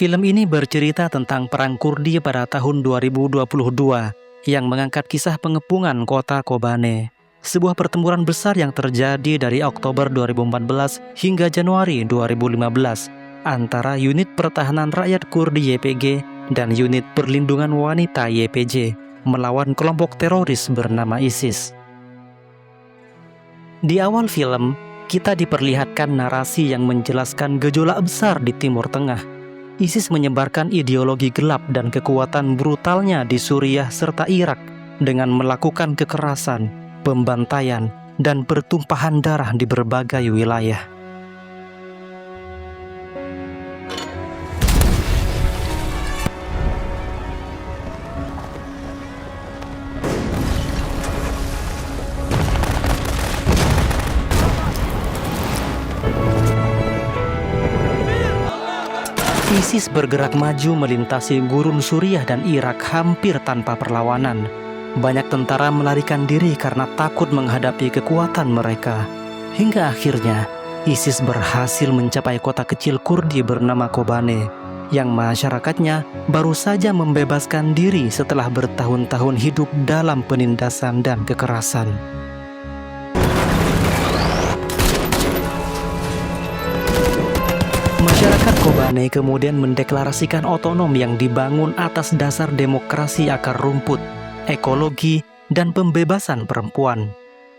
Film ini bercerita tentang perang Kurdi pada tahun 2022 yang mengangkat kisah pengepungan kota Kobane. Sebuah pertempuran besar yang terjadi dari Oktober 2014 hingga Januari 2015 antara unit pertahanan rakyat Kurdi YPG dan unit perlindungan wanita YPJ melawan kelompok teroris bernama ISIS. Di awal film, kita diperlihatkan narasi yang menjelaskan gejolak besar di Timur Tengah. ISIS menyebarkan ideologi gelap dan kekuatan brutalnya di Suriah serta Irak dengan melakukan kekerasan, pembantaian, dan pertumpahan darah di berbagai wilayah. ISIS bergerak maju melintasi gurun Suriah dan Irak hampir tanpa perlawanan. Banyak tentara melarikan diri karena takut menghadapi kekuatan mereka. Hingga akhirnya, ISIS berhasil mencapai kota kecil Kurdi bernama Kobane, yang masyarakatnya baru saja membebaskan diri setelah bertahun-tahun hidup dalam penindasan dan kekerasan. Masyarakat Kobane kemudian mendeklarasikan otonom yang dibangun atas dasar demokrasi akar rumput, ekologi, dan pembebasan perempuan.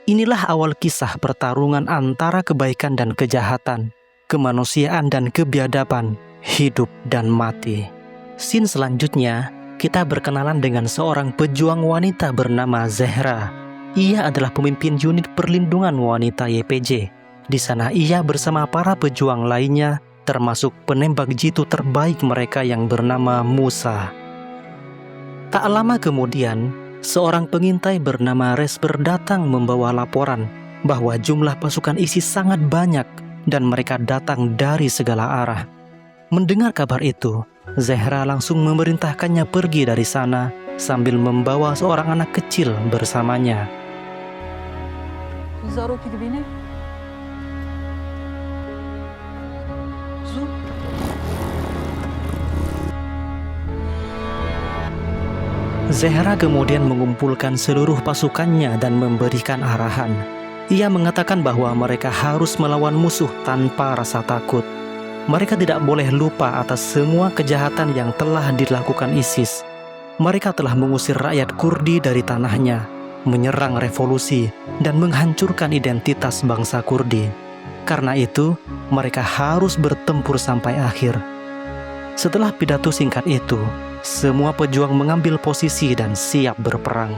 Inilah awal kisah pertarungan antara kebaikan dan kejahatan, kemanusiaan dan kebiadaban, hidup dan mati. Scene selanjutnya, kita berkenalan dengan seorang pejuang wanita bernama Zehra. Ia adalah pemimpin unit perlindungan wanita YPJ. Di sana ia bersama para pejuang lainnya, termasuk penembak jitu terbaik mereka yang bernama Musa. Tak lama kemudian, seorang pengintai bernama Resper datang membawa laporan bahwa jumlah pasukan ISIS sangat banyak dan mereka datang dari segala arah. Mendengar kabar itu, Zehra langsung memerintahkannya pergi dari sana sambil membawa seorang anak kecil bersamanya. Zehra kemudian mengumpulkan seluruh pasukannya dan memberikan arahan. Ia mengatakan bahwa mereka harus melawan musuh tanpa rasa takut. Mereka tidak boleh lupa atas semua kejahatan yang telah dilakukan ISIS. Mereka telah mengusir rakyat Kurdi dari tanahnya, menyerang revolusi, dan menghancurkan identitas bangsa Kurdi. Karena itu, mereka harus bertempur sampai akhir. Setelah pidato singkat itu, semua pejuang mengambil posisi dan siap berperang.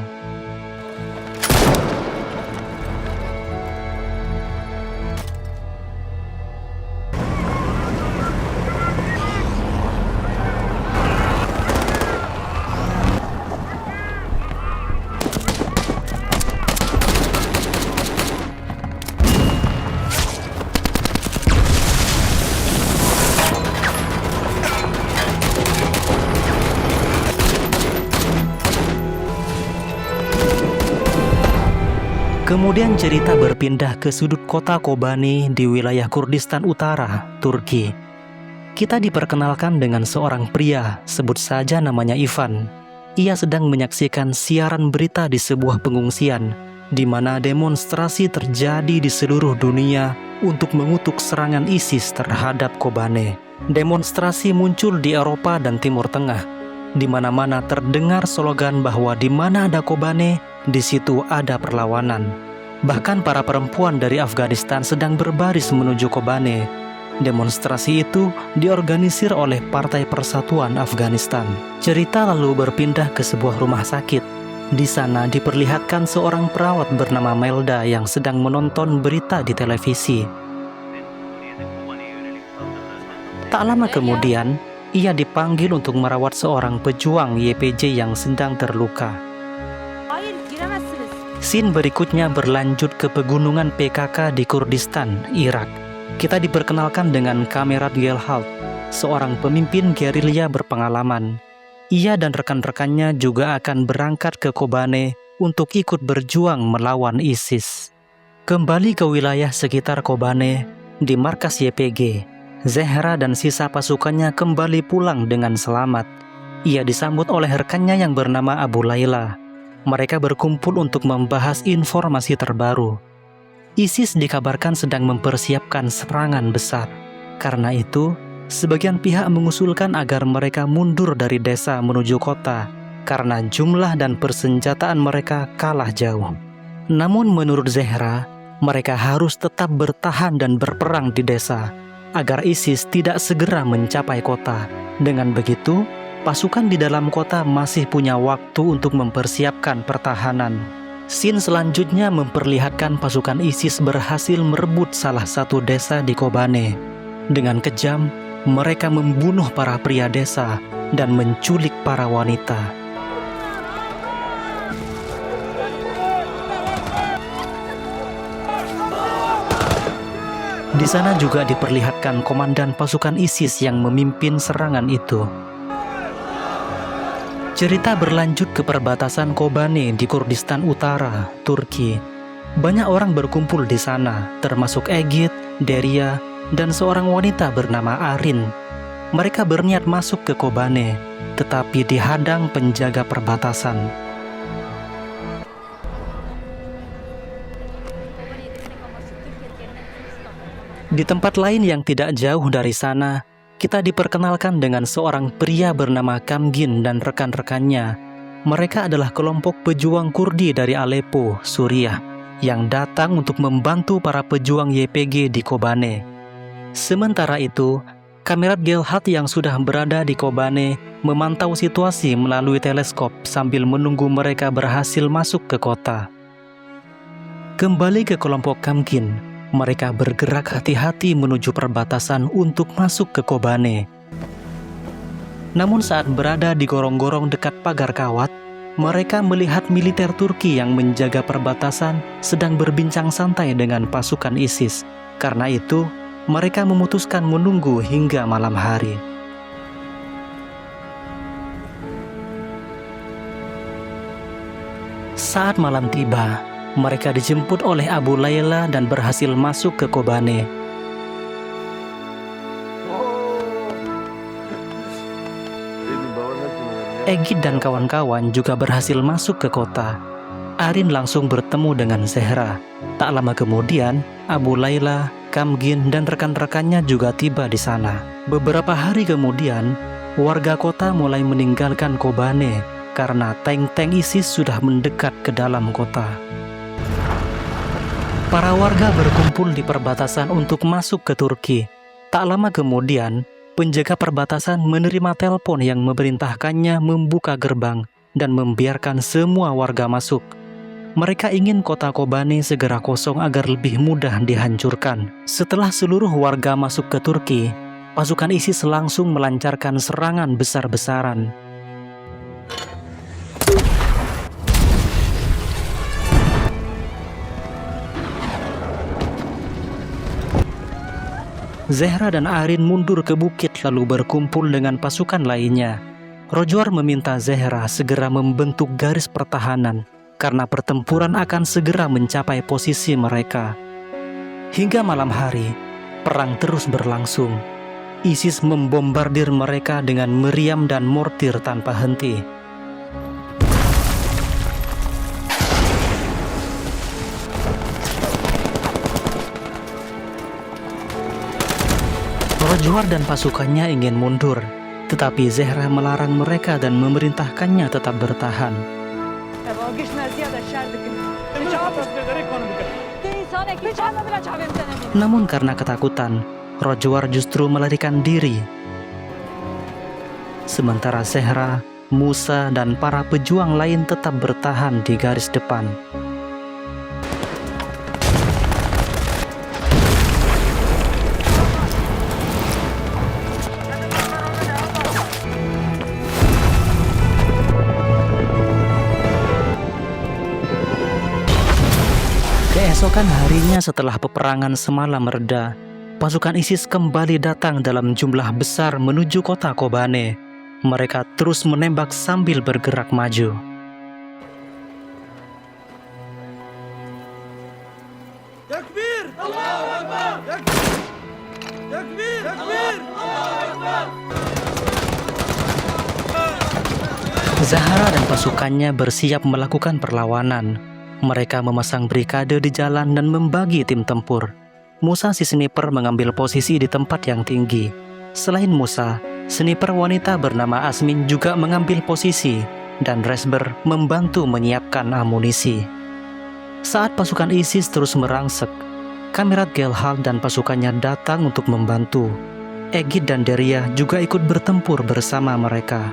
Kemudian cerita berpindah ke sudut kota Kobane di wilayah Kurdistan Utara, Turki. Kita diperkenalkan dengan seorang pria, sebut saja namanya Ivan. Ia sedang menyaksikan siaran berita di sebuah pengungsian, di mana demonstrasi terjadi di seluruh dunia untuk mengutuk serangan ISIS terhadap Kobane. Demonstrasi muncul di Eropa dan Timur Tengah. Di mana-mana terdengar slogan bahwa di mana ada Kobane, di situ ada perlawanan. Bahkan para perempuan dari Afghanistan sedang berbaris menuju Kobane. Demonstrasi itu diorganisir oleh Partai Persatuan Afghanistan. Cerita lalu berpindah ke sebuah rumah sakit. Di sana diperlihatkan seorang perawat bernama Melda yang sedang menonton berita di televisi. Tak lama kemudian, ia dipanggil untuk merawat seorang pejuang YPJ yang sedang terluka. Scene berikutnya berlanjut ke pegunungan PKK di Kurdistan, Irak. Kita diperkenalkan dengan Kamerat Gelhalt, seorang pemimpin gerilya berpengalaman. Ia dan rekan-rekannya juga akan berangkat ke Kobane untuk ikut berjuang melawan ISIS. Kembali ke wilayah sekitar Kobane, di markas YPG, Zehra dan sisa pasukannya kembali pulang dengan selamat. Ia disambut oleh rekannya yang bernama Abu Layla. Mereka berkumpul untuk membahas informasi terbaru. ISIS dikabarkan sedang mempersiapkan serangan besar. Karena itu, sebagian pihak mengusulkan agar mereka mundur dari desa menuju kota karena jumlah dan persenjataan mereka kalah jauh. Namun menurut Zehra, mereka harus tetap bertahan dan berperang di desa agar ISIS tidak segera mencapai kota. Dengan begitu, pasukan di dalam kota masih punya waktu untuk mempersiapkan pertahanan. Scene selanjutnya memperlihatkan pasukan ISIS berhasil merebut salah satu desa di Kobane. Dengan kejam, mereka membunuh para pria desa dan menculik para wanita. Di sana juga diperlihatkan komandan pasukan ISIS yang memimpin serangan itu. Cerita berlanjut ke perbatasan Kobane di Kurdistan Utara, Turki. Banyak orang berkumpul di sana, termasuk Egit, Deria, dan seorang wanita bernama Arin. Mereka berniat masuk ke Kobane, tetapi dihadang penjaga perbatasan. Di tempat lain yang tidak jauh dari sana, kita diperkenalkan dengan seorang pria bernama Kamgin dan rekan-rekannya. Mereka adalah kelompok pejuang Kurdi dari Aleppo, Suriah, yang datang untuk membantu para pejuang YPG di Kobane. Sementara itu, Kamerat Gelhat yang sudah berada di Kobane memantau situasi melalui teleskop sambil menunggu mereka berhasil masuk ke kota. Kembali ke kelompok Kamgin, mereka bergerak hati-hati menuju perbatasan untuk masuk ke Kobane. Namun saat berada di gorong-gorong dekat pagar kawat, mereka melihat militer Turki yang menjaga perbatasan sedang berbincang santai dengan pasukan ISIS. Karena itu, mereka memutuskan menunggu hingga malam hari. Saat malam tiba, mereka dijemput oleh Abu Layla dan berhasil masuk ke Kobane. Egit dan kawan-kawan juga berhasil masuk ke kota. Arin langsung bertemu dengan Zehra. Tak lama kemudian, Abu Layla, Kamgin, dan rekan-rekannya juga tiba di sana. Beberapa hari kemudian, warga kota mulai meninggalkan Kobane karena tank-tank ISIS sudah mendekat ke dalam kota. Para warga berkumpul di perbatasan untuk masuk ke Turki. Tak lama kemudian, penjaga perbatasan menerima telepon yang memerintahkannya membuka gerbang dan membiarkan semua warga masuk. Mereka ingin kota Kobane segera kosong agar lebih mudah dihancurkan. Setelah seluruh warga masuk ke Turki, pasukan ISIS langsung melancarkan serangan besar-besaran. Zehra dan Arin mundur ke bukit lalu berkumpul dengan pasukan lainnya. Rojwar meminta Zehra segera membentuk garis pertahanan karena pertempuran akan segera mencapai posisi mereka. Hingga malam hari, perang terus berlangsung. ISIS membombardir mereka dengan meriam dan mortir tanpa henti. Rojwar dan pasukannya ingin mundur, tetapi Zehra melarang mereka dan memerintahkannya tetap bertahan. Namun karena ketakutan, Rojwar justru melarikan diri. Sementara Zehra, Musa, dan para pejuang lain tetap bertahan di garis depan. Keesokan harinya setelah peperangan semalam reda, pasukan ISIS kembali datang dalam jumlah besar menuju kota Kobane. Mereka terus menembak sambil bergerak maju. Takbir! Allahu Akbar! Takbir! Takbir! Zahra dan pasukannya bersiap melakukan perlawanan. Mereka memasang brigade di jalan dan membagi tim tempur. Musa si sniper mengambil posisi di tempat yang tinggi. Selain Musa, sniper wanita bernama Asmin juga mengambil posisi, dan Resber membantu menyiapkan amunisi. Saat pasukan ISIS terus merangsek, Kamirat Gelhal dan pasukannya datang untuk membantu. Egid dan Deria juga ikut bertempur bersama mereka.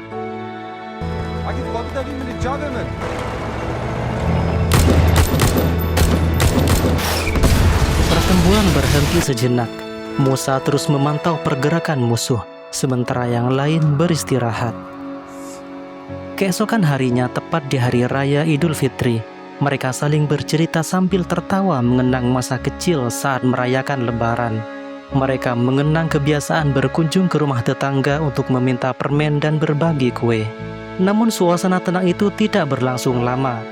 Pertempuran berhenti sejenak. Musa terus memantau pergerakan musuh, sementara yang lain beristirahat. Keesokan harinya, tepat di hari raya Idul Fitri, mereka saling bercerita sambil tertawa mengenang masa kecil saat merayakan Lebaran. Mereka mengenang kebiasaan berkunjung ke rumah tetangga untuk meminta permen dan berbagi kue. Namun suasana tenang itu tidak berlangsung lama.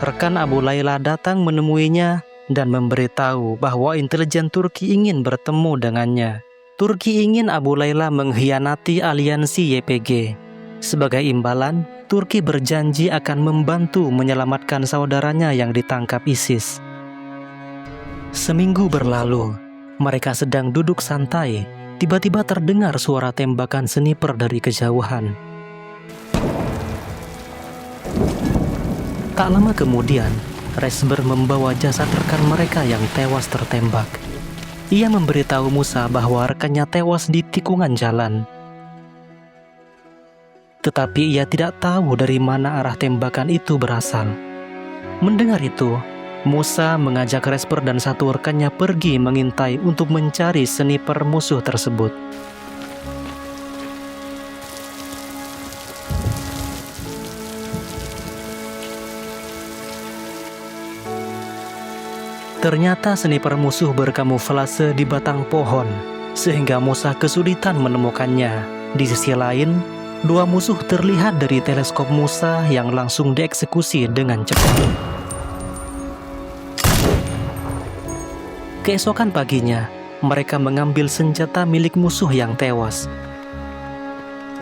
Rekan Abu Layla datang menemuinya dan memberitahu bahwa intelijen Turki ingin bertemu dengannya. Turki ingin Abu Layla mengkhianati aliansi YPG. Sebagai imbalan, Turki berjanji akan membantu menyelamatkan saudaranya yang ditangkap ISIS. Seminggu berlalu, mereka sedang duduk santai. Tiba-tiba terdengar suara tembakan sniper dari kejauhan. Tak lama kemudian, Resber membawa jasad rekan mereka yang tewas tertembak. Ia memberitahu Musa bahwa rekannya tewas di tikungan jalan. Tetapi ia tidak tahu dari mana arah tembakan itu berasal. Mendengar itu, Musa mengajak Resper dan satu rekannya pergi mengintai untuk mencari sniper musuh tersebut. Ternyata sniper musuh berkamuflase di batang pohon, sehingga Musa kesulitan menemukannya. Di sisi lain, dua musuh terlihat dari teleskop Musa yang langsung dieksekusi dengan cepat. Keesokan paginya, mereka mengambil senjata milik musuh yang tewas.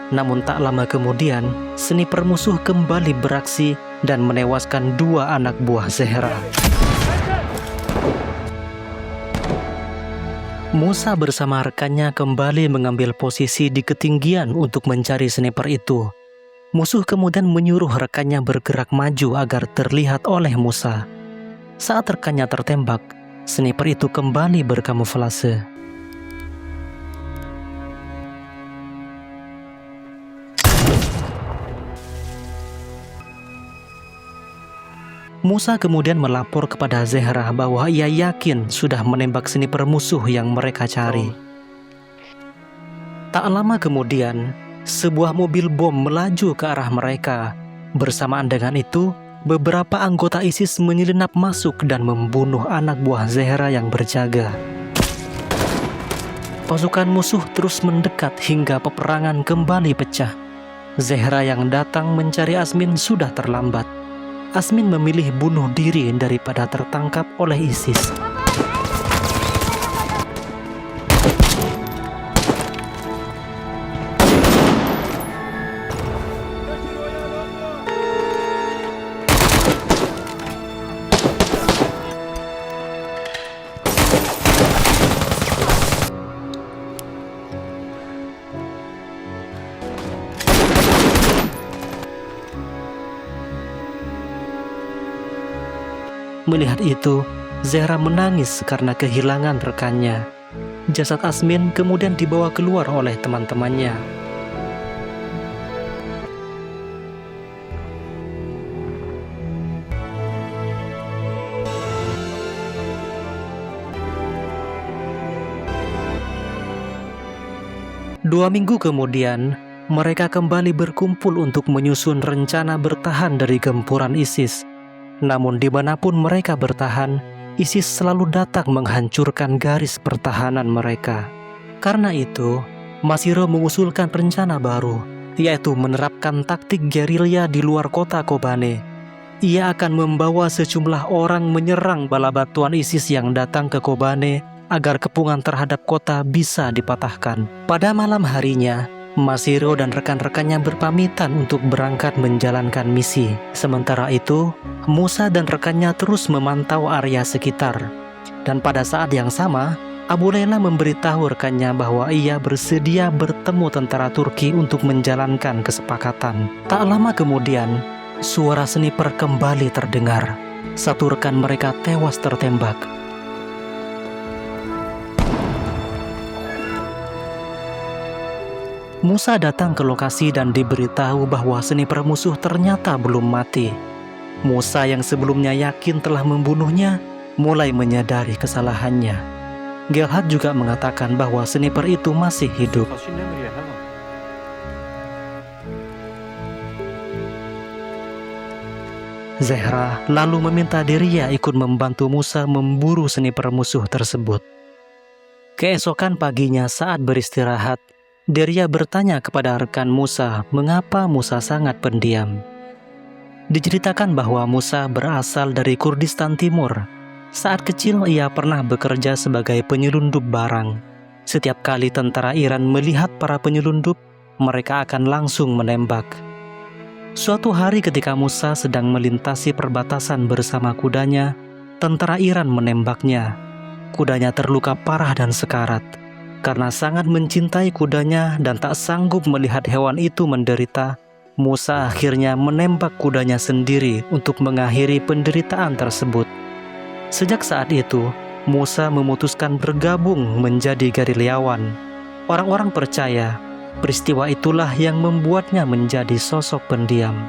Namun tak lama kemudian, sniper musuh kembali beraksi dan menewaskan dua anak buah Zahra. Musa bersama rekannya kembali mengambil posisi di ketinggian untuk mencari sniper itu. Musuh kemudian menyuruh rekannya bergerak maju agar terlihat oleh Musa. Saat rekannya tertembak, sniper itu kembali berkamuflase. Musa kemudian melapor kepada Zahra bahwa ia yakin sudah menembak sniper musuh yang mereka cari. Tak lama kemudian, sebuah mobil bom melaju ke arah mereka. Bersamaan dengan itu, beberapa anggota ISIS menyelinap masuk dan membunuh anak buah Zahra yang berjaga. Pasukan musuh terus mendekat hingga peperangan kembali pecah. Zahra yang datang mencari Asmin sudah terlambat. Asmin memilih bunuh diri daripada tertangkap oleh ISIS. Melihat itu, Zahra menangis karena kehilangan rekannya. Jasad Asmin kemudian dibawa keluar oleh teman-temannya. Dua minggu kemudian, mereka kembali berkumpul untuk menyusun rencana bertahan dari gempuran ISIS. Namun dimanapun mereka bertahan, ISIS selalu datang menghancurkan garis pertahanan mereka. Karena itu, Masiro mengusulkan rencana baru, yaitu menerapkan taktik gerilya di luar kota Kobane. Ia akan membawa sejumlah orang menyerang bala bantuan ISIS yang datang ke Kobane agar kepungan terhadap kota bisa dipatahkan. Pada malam harinya, Masiro dan rekan-rekannya berpamitan untuk berangkat menjalankan misi. Sementara itu, Musa dan rekannya terus memantau area sekitar. Dan pada saat yang sama, Abu Layla memberitahu rekannya bahwa ia bersedia bertemu tentara Turki untuk menjalankan kesepakatan. Tak lama kemudian, suara sniper kembali terdengar. Satu rekan mereka tewas tertembak. Musa datang ke lokasi dan diberitahu bahwa sniper musuh ternyata belum mati. Musa yang sebelumnya yakin telah membunuhnya, mulai menyadari kesalahannya. Gelhad juga mengatakan bahwa sniper itu masih hidup. Zehra lalu meminta Deria ikut membantu Musa memburu sniper musuh tersebut. Keesokan paginya saat beristirahat, Deria bertanya kepada rekan Musa mengapa Musa sangat pendiam. Diceritakan bahwa Musa berasal dari Kurdistan Timur. Saat kecil ia pernah bekerja sebagai penyelundup barang. Setiap kali tentara Iran melihat para penyelundup, mereka akan langsung menembak. Suatu hari ketika Musa sedang melintasi perbatasan bersama kudanya, tentara Iran menembaknya. Kudanya terluka parah dan sekarat. Karena sangat mencintai kudanya dan tak sanggup melihat hewan itu menderita, Musa akhirnya menembak kudanya sendiri untuk mengakhiri penderitaan tersebut. Sejak saat itu, Musa memutuskan bergabung menjadi gerilyawan. Orang-orang percaya peristiwa itulah yang membuatnya menjadi sosok pendiam.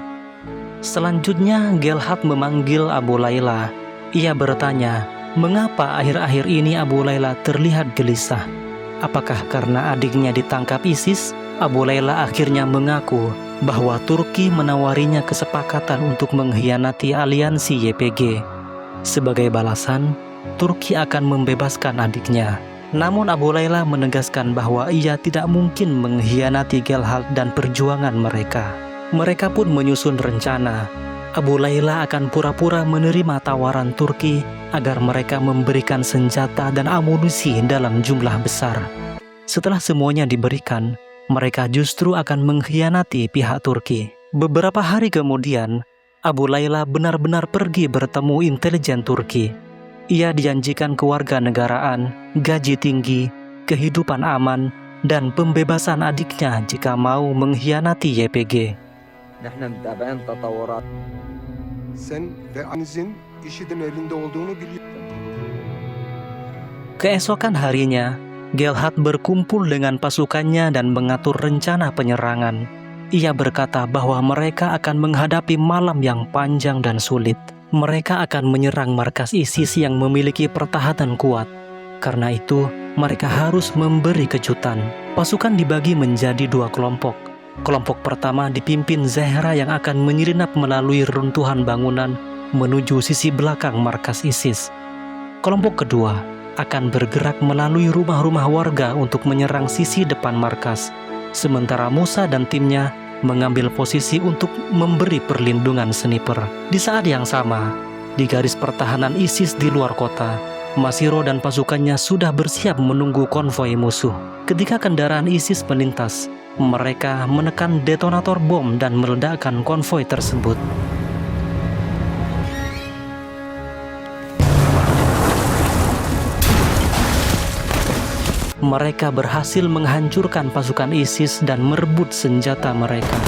Selanjutnya, Gelhad memanggil Abu Layla. Ia bertanya, mengapa akhir-akhir ini Abu Layla terlihat gelisah? Apakah karena adiknya ditangkap ISIS? Abu Layla akhirnya mengaku bahwa Turki menawarinya kesepakatan untuk mengkhianati aliansi YPG. Sebagai balasan, Turki akan membebaskan adiknya. Namun Abu Layla menegaskan bahwa ia tidak mungkin mengkhianati Gelhad dan perjuangan mereka. Mereka pun menyusun rencana. Abu Layla akan pura-pura menerima tawaran Turki agar mereka memberikan senjata dan amunisi dalam jumlah besar. Setelah semuanya diberikan, mereka justru akan mengkhianati pihak Turki. Beberapa hari kemudian, Abu Layla benar-benar pergi bertemu intelijen Turki. Ia dijanjikan kewarganegaraan, gaji tinggi, kehidupan aman, dan pembebasan adiknya jika mau mengkhianati YPG. Keesokan harinya, Gelhad berkumpul dengan pasukannya dan mengatur rencana penyerangan. Ia berkata bahwa mereka akan menghadapi malam yang panjang dan sulit. Mereka akan menyerang markas ISIS yang memiliki pertahanan kuat. Karena itu, mereka harus memberi kejutan. Pasukan dibagi menjadi dua kelompok. Kelompok pertama dipimpin Zehra yang akan menyelinap melalui runtuhan bangunan menuju sisi belakang markas ISIS. Kelompok kedua akan bergerak melalui rumah-rumah warga untuk menyerang sisi depan markas. Sementara Musa dan timnya mengambil posisi untuk memberi perlindungan sniper. Di saat yang sama, di garis pertahanan ISIS di luar kota, Masiro dan pasukannya sudah bersiap menunggu konvoi musuh. Ketika kendaraan ISIS melintas, mereka menekan detonator bom dan meledakkan konvoi tersebut. Mereka berhasil menghancurkan pasukan ISIS dan merebut senjata mereka.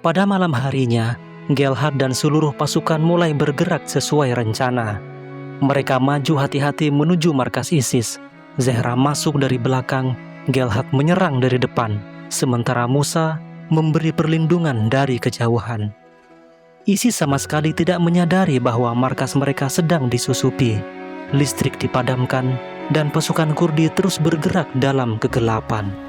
Pada malam harinya, Gelhad dan seluruh pasukan mulai bergerak sesuai rencana. Mereka maju hati-hati menuju markas ISIS. Zehra masuk dari belakang, Gelhad menyerang dari depan, sementara Musa memberi perlindungan dari kejauhan. ISIS sama sekali tidak menyadari bahwa markas mereka sedang disusupi. Listrik dipadamkan, dan pasukan Kurdi terus bergerak dalam kegelapan.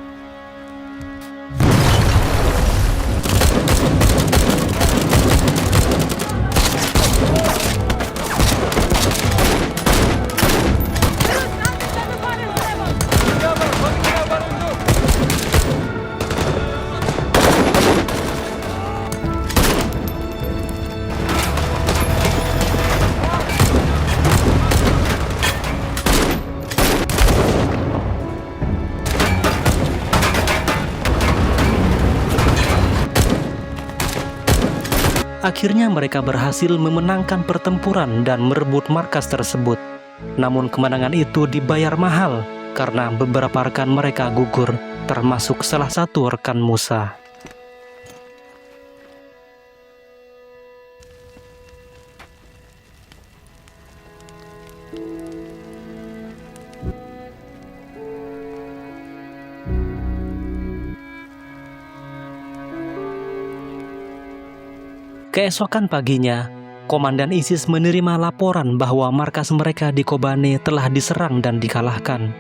Akhirnya mereka berhasil memenangkan pertempuran dan merebut markas tersebut. Namun kemenangan itu dibayar mahal karena beberapa rekan mereka gugur, termasuk salah satu rekan Musa. Keesokan paginya, komandan ISIS menerima laporan bahwa markas mereka di Kobane telah diserang dan dikalahkan.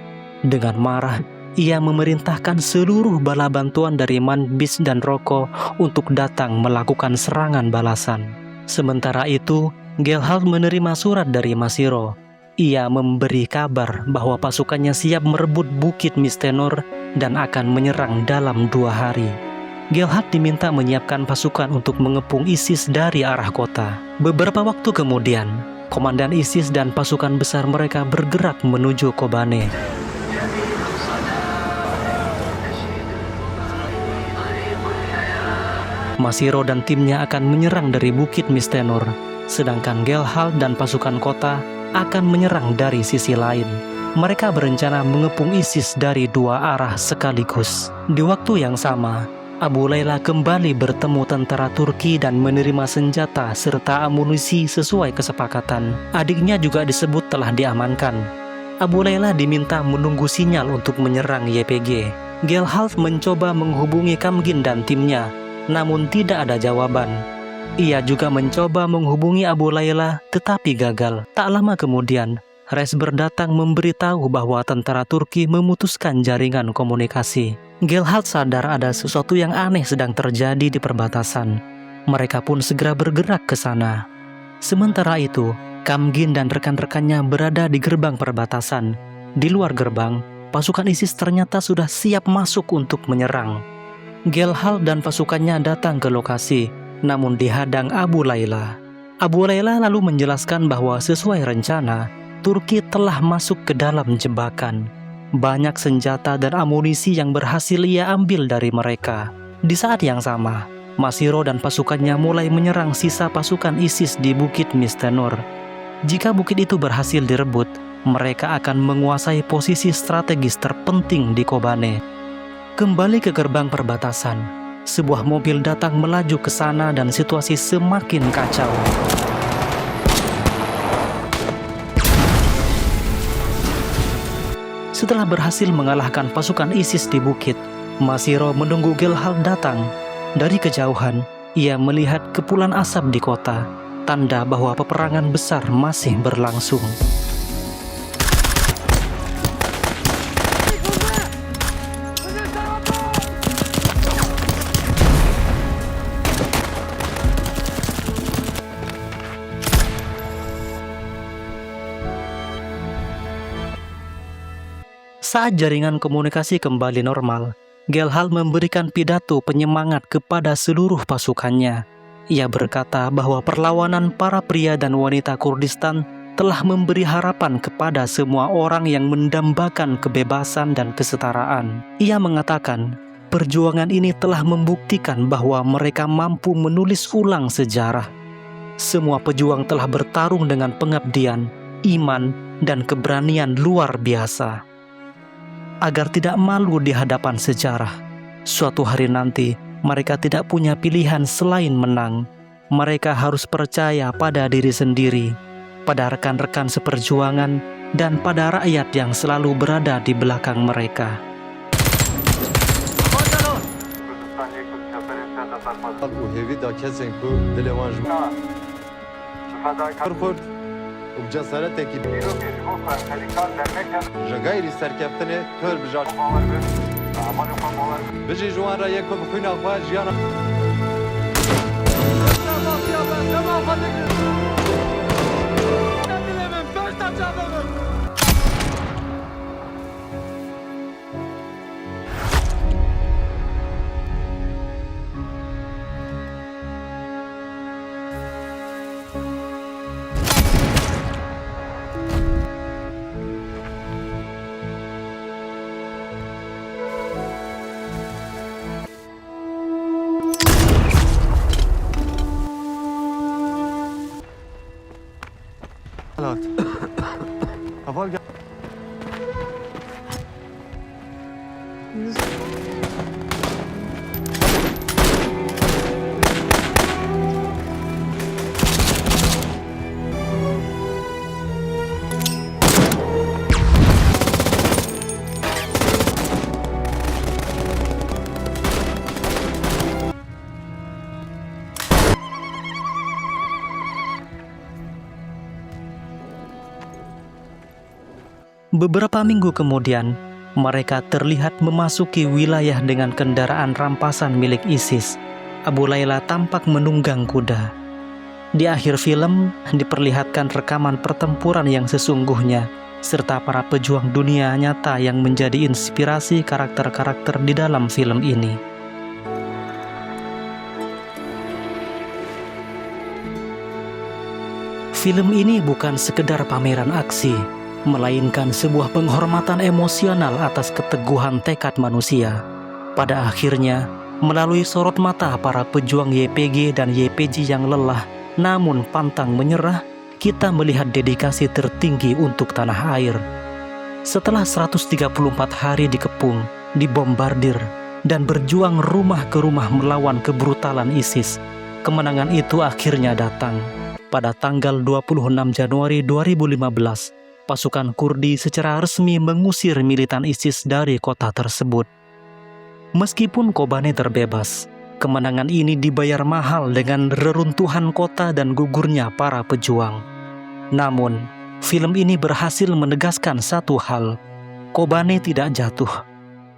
Dengan marah, ia memerintahkan seluruh bala bantuan dari Manbis dan Roko untuk datang melakukan serangan balasan. Sementara itu, Gelhal menerima surat dari Masiro. Ia memberi kabar bahwa pasukannya siap merebut Bukit Mistenor dan akan menyerang dalam 2 hari. Gelhad diminta menyiapkan pasukan untuk mengepung ISIS dari arah kota. Beberapa waktu kemudian, komandan ISIS dan pasukan besar mereka bergerak menuju Kobane. Masiro dan timnya akan menyerang dari Bukit Mistenor, sedangkan Gelhal dan pasukan kota akan menyerang dari sisi lain. Mereka berencana mengepung ISIS dari 2 arah sekaligus. Di waktu yang sama, Abu Layla kembali bertemu tentara Turki dan menerima senjata serta amunisi sesuai kesepakatan. Adiknya juga disebut telah diamankan. Abu Layla diminta menunggu sinyal untuk menyerang YPG. Gelhal mencoba menghubungi Kamgin dan timnya, namun tidak ada jawaban. Ia juga mencoba menghubungi Abu Layla, tetapi gagal. Tak lama kemudian, Resber datang memberitahu bahwa tentara Turki memutuskan jaringan komunikasi. Gelhad sadar ada sesuatu yang aneh sedang terjadi di perbatasan. Mereka pun segera bergerak ke sana. Sementara itu, Kamgin dan rekan-rekannya berada di gerbang perbatasan. Di luar gerbang, pasukan ISIS ternyata sudah siap masuk untuk menyerang. Gelhal dan pasukannya datang ke lokasi, namun dihadang Abu Layla. Abu Layla lalu menjelaskan bahwa sesuai rencana, Turki telah masuk ke dalam jebakan. Banyak senjata dan amunisi yang berhasil ia ambil dari mereka. Di saat yang sama, Masiro dan pasukannya mulai menyerang sisa pasukan ISIS di Bukit Mistenor. Jika bukit itu berhasil direbut, mereka akan menguasai posisi strategis terpenting di Kobane. Kembali ke gerbang perbatasan, sebuah mobil datang melaju ke sana dan situasi semakin kacau. Setelah berhasil mengalahkan pasukan ISIS di bukit, Masiro menunggu Gelhal datang. Dari kejauhan, ia melihat kepulan asap di kota, tanda bahwa peperangan besar masih berlangsung. Saat jaringan komunikasi kembali normal, Gelhal memberikan pidato penyemangat kepada seluruh pasukannya. Ia berkata bahwa perlawanan para pria dan wanita Kurdistan telah memberi harapan kepada semua orang yang mendambakan kebebasan dan kesetaraan. Ia mengatakan, perjuangan ini telah membuktikan bahwa mereka mampu menulis ulang sejarah. Semua pejuang telah bertarung dengan pengabdian, iman, dan keberanian luar biasa. Agar tidak malu di hadapan sejarah, suatu hari nanti mereka tidak punya pilihan selain menang. Mereka harus percaya pada diri sendiri, pada rekan-rekan seperjuangan, dan pada rakyat yang selalu berada di belakang mereka. Jagayri serkeftene kör bijat. Biji juan ra yek bkhuna khwa jiana. Afal gel. Beberapa minggu kemudian, mereka terlihat memasuki wilayah dengan kendaraan rampasan milik ISIS. Abu Layla tampak menunggang kuda. Di akhir film, diperlihatkan rekaman pertempuran yang sesungguhnya, serta para pejuang dunia nyata yang menjadi inspirasi karakter-karakter di dalam film ini. Film ini bukan sekedar pameran aksi, melainkan sebuah penghormatan emosional atas keteguhan tekad manusia. Pada akhirnya, melalui sorot mata para pejuang YPG dan YPJ yang lelah namun pantang menyerah, kita melihat dedikasi tertinggi untuk tanah air. Setelah 134 hari dikepung, dibombardir, dan berjuang rumah ke rumah melawan kebrutalan ISIS, kemenangan itu akhirnya datang. Pada tanggal 26 Januari 2015, pasukan Kurdi secara resmi mengusir militan ISIS dari kota tersebut. Meskipun Kobane terbebas, kemenangan ini dibayar mahal dengan reruntuhan kota dan gugurnya para pejuang. Namun, film ini berhasil menegaskan satu hal: Kobane tidak jatuh.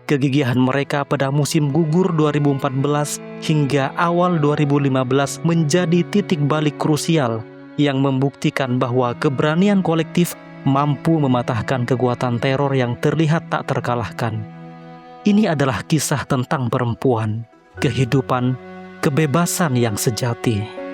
Kegigihan mereka pada musim gugur 2014 hingga awal 2015 menjadi titik balik krusial yang membuktikan bahwa keberanian kolektif mampu mematahkan kekuatan teror yang terlihat tak terkalahkan. Ini adalah kisah tentang perempuan, kehidupan, kebebasan yang sejati.